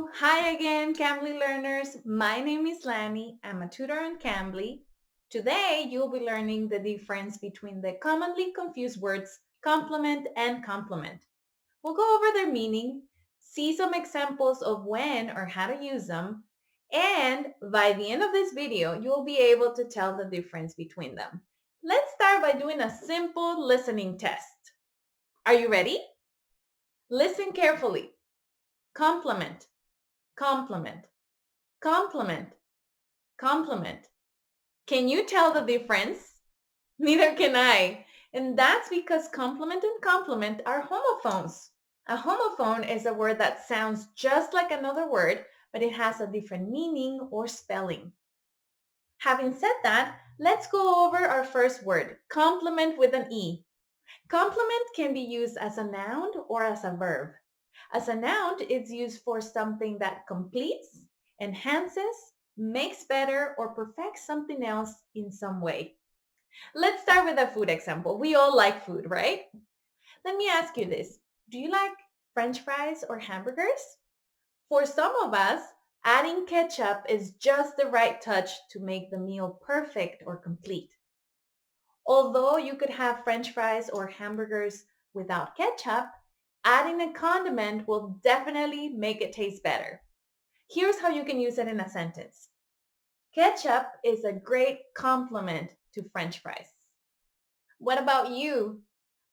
Hi again, Cambly learners. My name is Lani. I'm a tutor on Cambly. Today, you'll be learning the difference between the commonly confused words complement and complement. We'll go over their meaning, see some examples of when or how to use them, and by the end of this video, you'll be able to tell the difference between them. Let's start by doing a simple listening test. Are you ready? Listen carefully. Complement, complement, complement, complement. Can you tell the difference? Neither can I. And that's because complement and complement are homophones. A homophone is a word that sounds just like another word, but it has a different meaning or spelling. Having said that, let's go over our first word, complement with an E. Complement can be used as a noun or as a verb. As a noun, it's used for something that completes, enhances, makes better, or perfects something else in some way. Let's start with a food example. We all like food, right? Let me ask you this. Do you like French fries or hamburgers? For some of us, adding ketchup is just the right touch to make the meal perfect or complete. Although you could have French fries or hamburgers without ketchup, adding a condiment will definitely make it taste better. Here's how you can use it in a sentence. Ketchup is a great complement to French fries. What about you?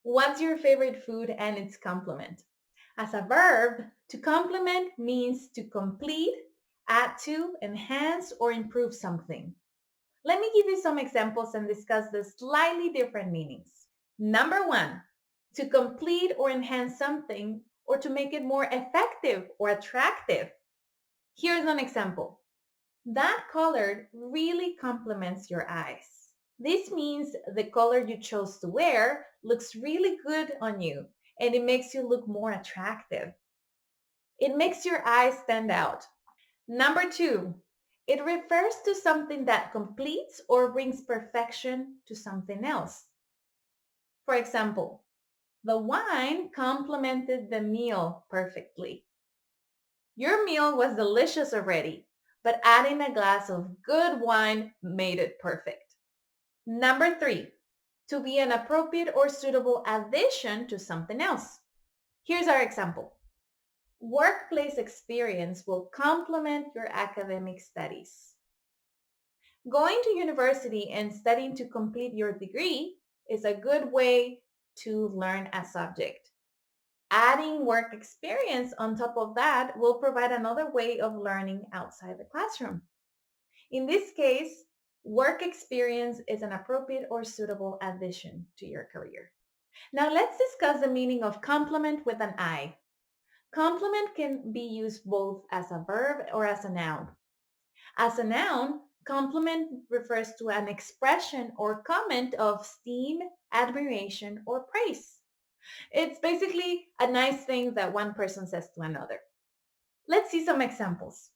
What's your favorite food and its complement? As a verb, to complement means to complete, add to, enhance, or improve something. Let me give you some examples and discuss the slightly different meanings. Number one, to complete or enhance something or to make it more effective or attractive. Here's an example. That color really complements your eyes. This means the color you chose to wear looks really good on you and it makes you look more attractive. It makes your eyes stand out. Number two, it refers to something that completes or brings perfection to something else. For example, the wine complemented the meal perfectly. Your meal was delicious already, but adding a glass of good wine made it perfect. Number three, to be an appropriate or suitable addition to something else. Here's our example. Workplace experience will complement your academic studies. Going to university and studying to complete your degree is a good way to learn a subject. Adding work experience on top of that will provide another way of learning outside the classroom. In this case, work experience is an appropriate or suitable addition to your career. Now let's discuss the meaning of complement with an I. Complement can be used both as a verb or as a noun. As a noun, compliment refers to an expression or comment of esteem, admiration, or praise. It's basically a nice thing that one person says to another. Let's see some examples.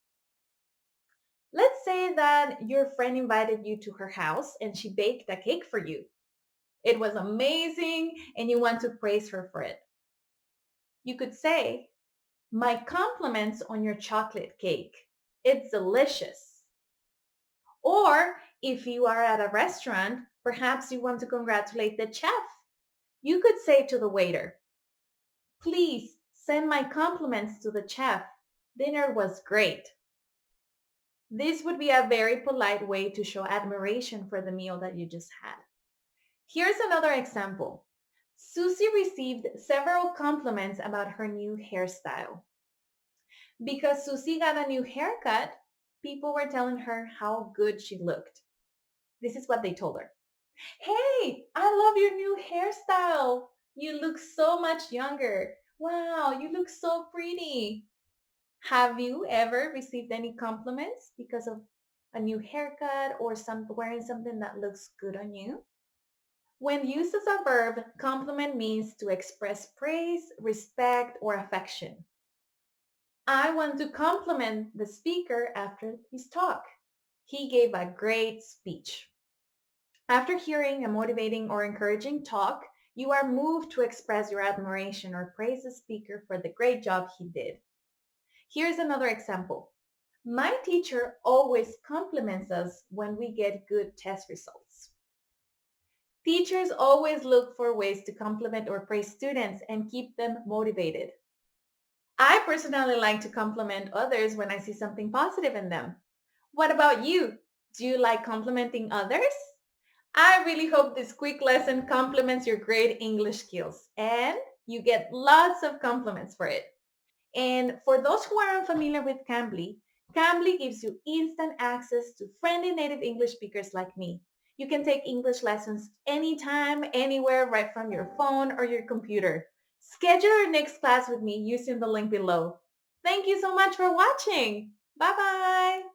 Let's say that your friend invited you to her house and she baked a cake for you. It was amazing and you want to praise her for it. You could say, "My compliments on your chocolate cake. It's delicious." Or if you are at a restaurant, perhaps you want to congratulate the chef. You could say to the waiter, "Please send my compliments to the chef. Dinner was great." This would be a very polite way to show admiration for the meal that you just had. Here's another example. Susie received several compliments about her new hairstyle. Because Susie got a new haircut, people were telling her how good she looked. This is what they told her. "Hey, I love your new hairstyle. You look so much younger. Wow, you look so pretty." Have you ever received any compliments because of a new haircut or wearing something that looks good on you? When used as a verb, compliment means to express praise, respect, or affection. I want to compliment the speaker after his talk. He gave a great speech. After hearing a motivating or encouraging talk, you are moved to express your admiration or praise the speaker for the great job he did. Here's another example. My teacher always compliments us when we get good test results. Teachers always look for ways to compliment or praise students and keep them motivated. I personally like to compliment others when I see something positive in them. What about you? Do you like complimenting others? I really hope this quick lesson complements your great English skills and you get lots of compliments for it. And for those who are unfamiliar with Cambly, Cambly gives you instant access to friendly native English speakers like me. You can take English lessons anytime, anywhere, right from your phone or your computer. Schedule your next class with me using the link below. Thank you so much for watching. Bye bye.